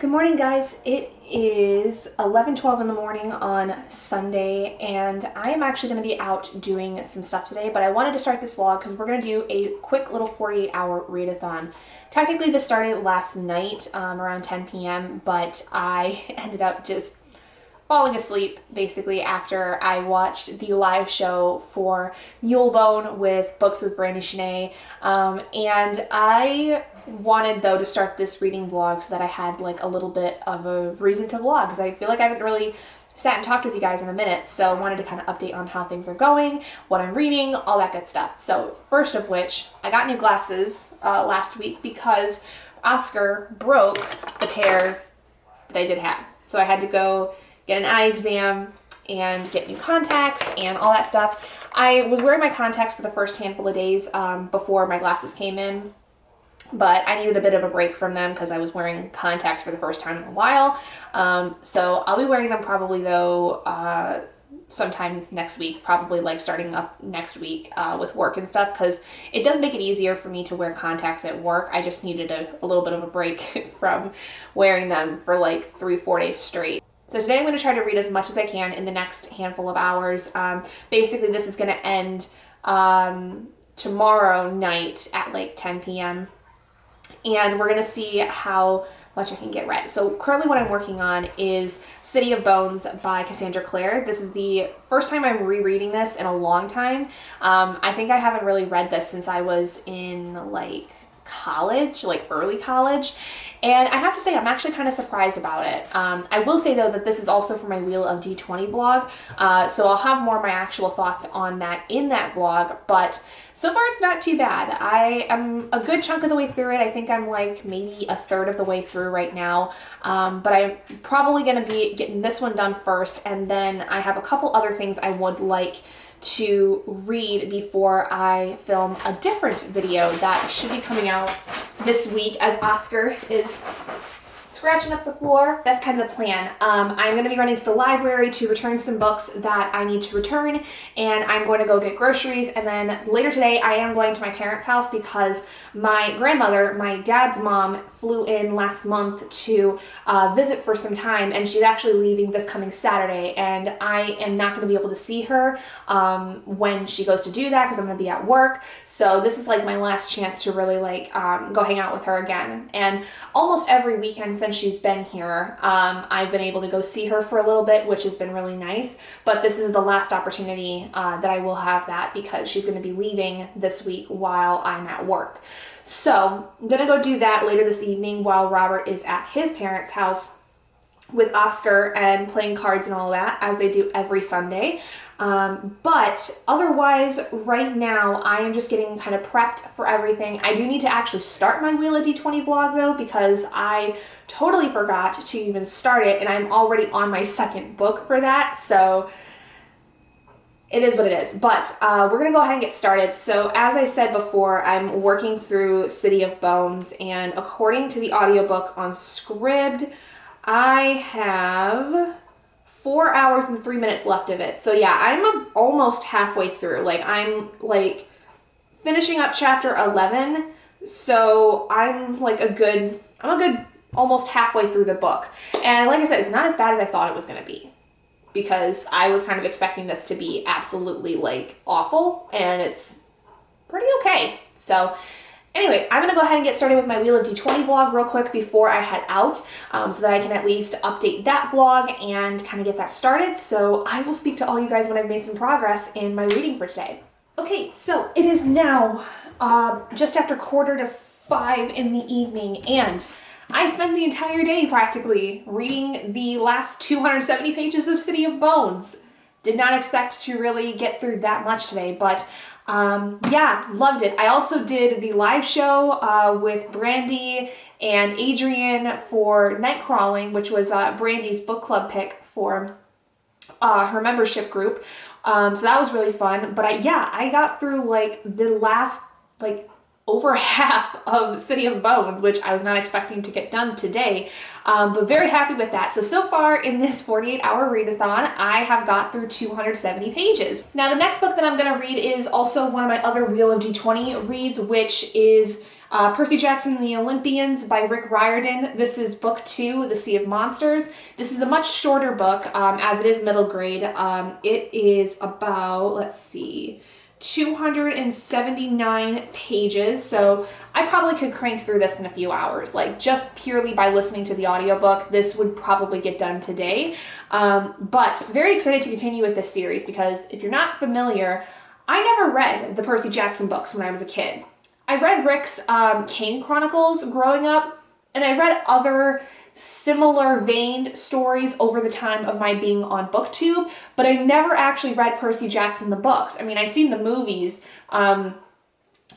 Good morning, guys. It is 11:12 in the morning on Sunday, and I am actually going to be out doing some stuff today, but I wanted to start this vlog because we're going to do a quick little 48-hour readathon. Technically, this started last night around 10 p.m., but I ended up just falling asleep basically after I watched the live show for Mulebone with Books with Brandy Shanae, and I wanted though to start this reading vlog so that I had like a little bit of a reason to vlog, because I feel like I haven't really sat and talked with you guys in a minute, so I wanted to kind of update on how things are going, what I'm reading, all that good stuff. So first of which, I got new glasses last week because Oscar broke the pair that I did have, so I had to go get an eye exam and get new contacts and all that stuff. I was wearing my contacts for the first handful of days before my glasses came in, but I needed a bit of a break from them because I was wearing contacts for the first time in a while. So I'll be wearing them probably though sometime next week, probably like starting up next week with work and stuff, because it does make it easier for me to wear contacts at work. I just needed a little bit of a break from wearing them for like 3-4 days straight. So today I'm going to try to read as much as I can in the next handful of hours. Basically, this is going to end tomorrow night at like 10 p.m. And we're going to see how much I can get read. So currently what I'm working on is City of Bones by Cassandra Clare. This is the first time I'm rereading this in a long time. I think I haven't really read this since I was in like college, like early college. And I have to say, I'm actually kind of surprised about it. I will say, though, that this is also for my Wheel of D20 vlog, so I'll have more of my actual thoughts on that in that vlog, but so far it's not too bad. I am a good chunk of the way through it. I think I'm like maybe a third of the way through right now, but I'm probably going to be getting this one done first, and then I have a couple other things I would like to read before I film a different video that should be coming out this week, as Oscar is scratching up the floor. That's kind of the plan. I'm going to be running to the library to return some books that I need to return, and I'm going to go get groceries, and then later today I am going to my parents' house because my grandmother, my dad's mom, flew in last month to visit for some time, and she's actually leaving this coming Saturday, and I am not going to be able to see her when she goes to do that because I'm going to be at work. So this is like my last chance to really like go hang out with her again. And almost every weekend since she's been here, I've been able to go see her for a little bit, which has been really nice, but this is the last opportunity that I will have that because she's going to be leaving this week while I'm at work. So I'm going to go do that later this evening while Robert is at his parents' house with Oscar and playing cards and all that, as they do every Sunday. But otherwise, right now, I am just getting kind of prepped for everything. I do need to actually start my Wheel of D20 vlog, though, because I totally forgot to even start it, and I'm already on my second book for that, so it is what it is. But we're going to go ahead and get started. So as I said before, I'm working through City of Bones, and according to the audiobook on Scribd, I have 4 hours and 3 minutes left of it. So yeah, I'm almost halfway through. Like I'm like finishing up chapter 11. So I'm like a good almost halfway through the book. And like I said, it's not as bad as I thought it was going to be, because I was kind of expecting this to be absolutely like awful, and it's pretty okay. So anyway, I'm going to go ahead and get started with my Wheel of D20 vlog real quick before I head out, so that I can at least update that vlog and kind of get that started. So I will speak to all you guys when I've made some progress in my reading for today. Okay, so it is now just after 4:45 in the evening, and I spent the entire day practically reading the last 270 pages of City of Bones. Did not expect to really get through that much today, but yeah, loved it. I also did the live show with Brandy and Adrian for Night Crawling, which was Brandy's book club pick for her membership group. So that was really fun. But I got through like the last like over half of City of Bones, which I was not expecting to get done today, but very happy with that. So far in this 48-hour readathon, I have got through 270 pages. Now, the next book that I'm going to read is also one of my other Wheel of D20 reads, which is Percy Jackson and the Olympians by Riordan. This is book 2, The Sea of Monsters. This is a much shorter book, as it is middle grade. It is about, let's see, 279 pages, so I probably could crank through this in a few hours. Like, just purely by listening to the audiobook, this would probably get done today. But very excited to continue with this series because if you're not familiar, I never read the Percy Jackson books when I was a kid. I read Rick's Kane Chronicles growing up, and I read other similar veined stories over the time of my being on BookTube, but I never actually read Percy Jackson the books. I mean, I've seen the movies, but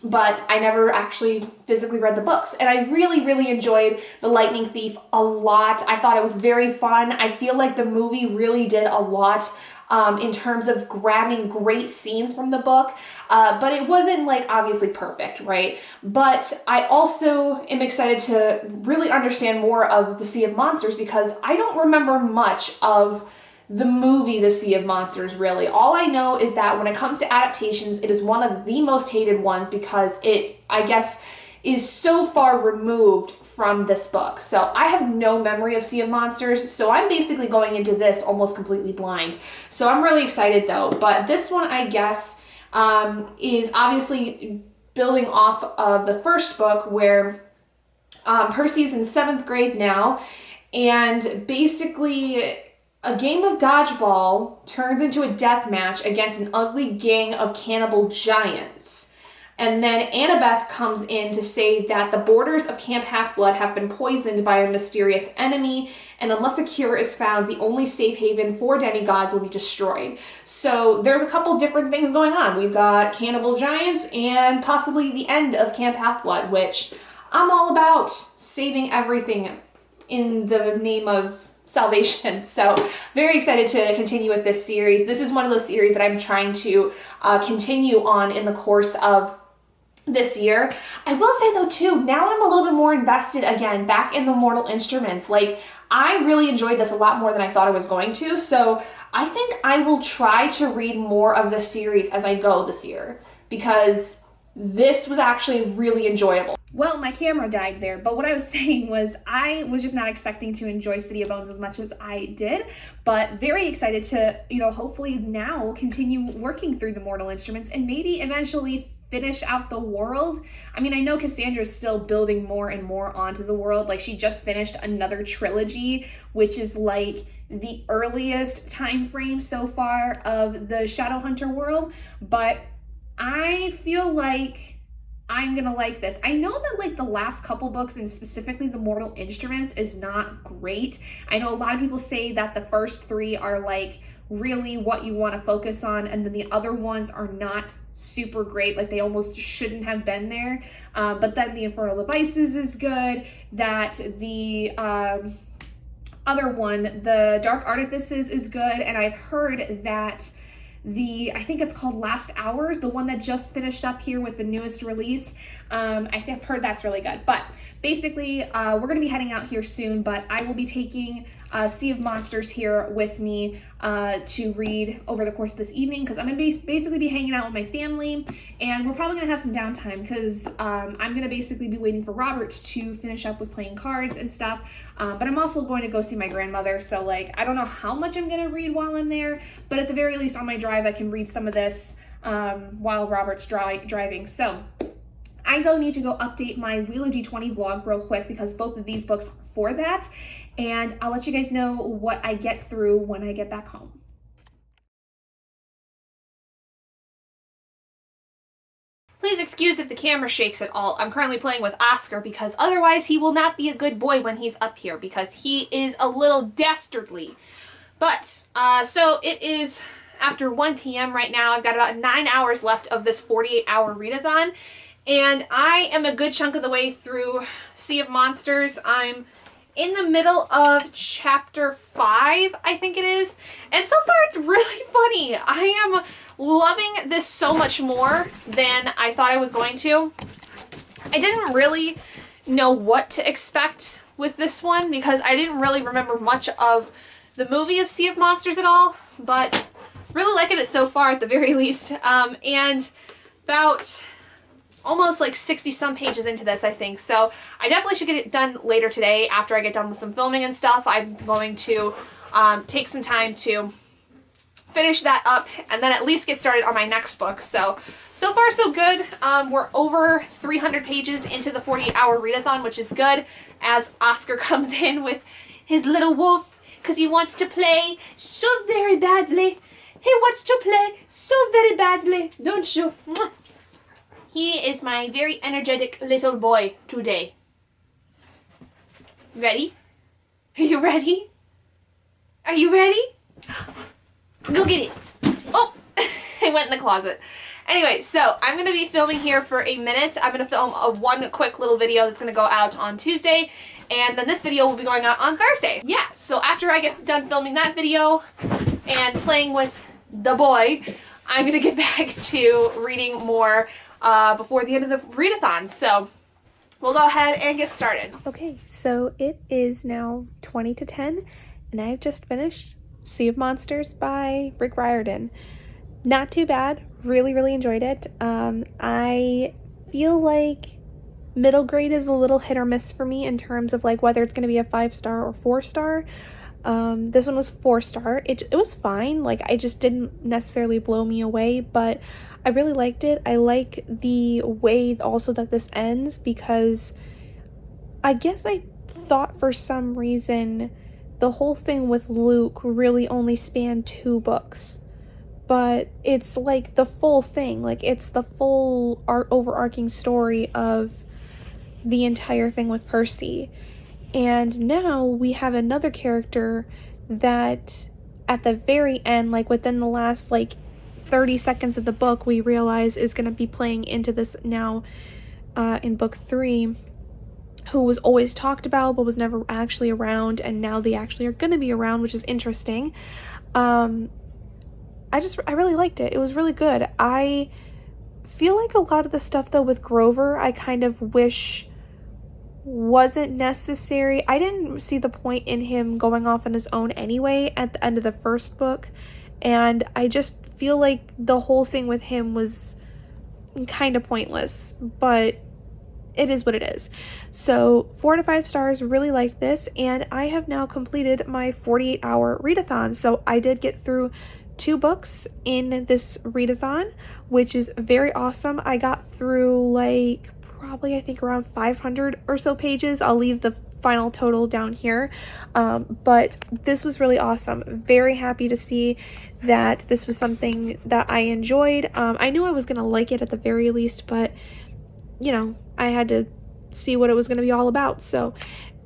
I never actually physically read the books. And I really, really enjoyed The Lightning Thief a lot. I thought it was very fun. I feel like the movie really did a lot in terms of grabbing great scenes from the book, but it wasn't like obviously perfect, right? But I also am excited to really understand more of The Sea of Monsters because I don't remember much of the movie The Sea of Monsters, really. All I know is that when it comes to adaptations, it is one of the most hated ones because it, I guess, is so far removed from this book. So I have no memory of Sea of Monsters, so I'm basically going into this almost completely blind. So I'm really excited though, but this one, I guess, is obviously building off of the first book where Percy's in 7th grade now, and basically a game of dodgeball turns into a death match against an ugly gang of cannibal giants. And then Annabeth comes in to say that the borders of Camp Half-Blood have been poisoned by a mysterious enemy, and unless a cure is found, the only safe haven for demigods will be destroyed. So there's a couple different things going on. We've got cannibal giants and possibly the end of Camp Half-Blood, which I'm all about saving everything in the name of salvation. So very excited to continue with this series. This is one of those series that I'm trying to continue on in the course of this year. I will say though too, now I'm a little bit more invested again back in the Mortal Instruments. Like, I really enjoyed this a lot more than I thought I was going to, so I think I will try to read more of this series as I go this year because this was actually really enjoyable. Well, my camera died there, but what I was saying was I was just not expecting to enjoy City of Bones as much as I did, but very excited to, hopefully now continue working through the Mortal Instruments and maybe eventually finish out the world. I mean, I know Cassandra's still building more and more onto the world. Like, she just finished another trilogy, which is like the earliest time frame so far of the Shadowhunter world, but I feel like I'm gonna like this. I know that like the last couple books and specifically the Mortal Instruments is not great. I know a lot of people say that the first 3 are like really what you want to focus on, and then the other ones are not super great, like they almost shouldn't have been there, but then the Infernal Devices is good, that the other one, the Dark Artifices, is good, and I've heard that I think it's called Last Hours, the one that just finished up here with the newest release, I've heard that's really good. But basically, we're going to be heading out here soon, but I will be taking Sea of Monsters here with me to read over the course of this evening because I'm going to basically be hanging out with my family, and we're probably going to have some downtime because I'm going to basically be waiting for Robert to finish up with playing cards and stuff, but I'm also going to go see my grandmother, so like I don't know how much I'm going to read while I'm there, but at the very least on my drive I can read some of this while Robert's driving. So I though need to go update my Wheel of D20 vlog real quick because both of these books are for that, and I'll let you guys know what I get through when I get back home. Please excuse if the camera shakes at all. I'm currently playing with Oscar because otherwise he will not be a good boy when he's up here because he is a little dastardly. But, so it is after 1 p.m. right now. I've got about 9 hours left of this 48-hour readathon, and I am a good chunk of the way through Sea of Monsters. I'm in the middle of chapter 5, I think it is, and so far it's really funny. I am loving this so much more than I thought I was going to. I didn't really know what to expect with this one because I didn't really remember much of the movie of Sea of Monsters at all, but really liking it so far at the very least. And about almost like 60 some pages into this, I think. So I definitely should get it done later today after I get done with some filming and stuff. I'm going to take some time to finish that up and then at least get started on my next book. So far so good. We're over 300 pages into the 48-hour readathon, which is good, as Oscar comes in with his little wolf because he wants to play so very badly. He wants to play so very badly, don't you? He is my very energetic little boy today. Ready? Are you ready? Are you ready? Go get it. Oh, it went in the closet. Anyway, so I'm going to be filming here for a minute. I'm going to film one quick little video that's going to go out on Tuesday, and then this video will be going out on Thursday. Yeah, so after I get done filming that video and playing with the boy, I'm going to get back to reading more before the end of the readathon. So we'll go ahead and get started. Okay, so it is now 20 to 10, and I've just finished Sea of Monsters by Riordan. Not too bad. Really, really enjoyed it. I feel like middle grade is a little hit or miss for me in terms of like whether it's going to be a 5-star or 4-star. This one was 4-star. It was fine. Like, I just didn't necessarily blow me away, but I really liked it. I like the way also that this ends, because I guess I thought for some reason the whole thing with Luke really only spanned 2 books, but it's like the full thing. Like, it's the full overarching story of the entire thing with Percy. And now we have another character that at the very end, like within the last like 30 seconds of the book, we realize is going to be playing into this now in book 3, who was always talked about but was never actually around, and now they actually are going to be around, which is interesting. I really liked it. It was really good. I feel like a lot of the stuff though with Grover, I kind of wish wasn't necessary. I didn't see the point in him going off on his own anyway at the end of the first book, and I just feel like the whole thing with him was kind of pointless, but it is what it is. So 4 to 5 stars, really liked this, and I have now completed my 48-hour readathon. So I did get through 2 books in this readathon, which is very awesome. I got through like probably I think around 500 or so pages. I'll leave the final total down here, but this was really awesome. Very happy to see that this was something that I enjoyed. I knew I was gonna like it at the very least, but you know, I had to see what it was going to be all about. So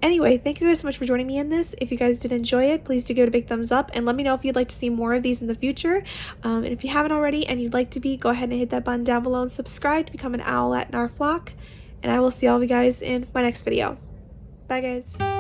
anyway, thank you guys so much for joining me in this. If you guys did enjoy it, please do give it a big thumbs up and let me know if you'd like to see more of these in the future. And if you haven't already and you'd like to be, go ahead and hit that button down below and subscribe to become an owlet in our flock. And I will see all of you guys in my next video. Bye guys.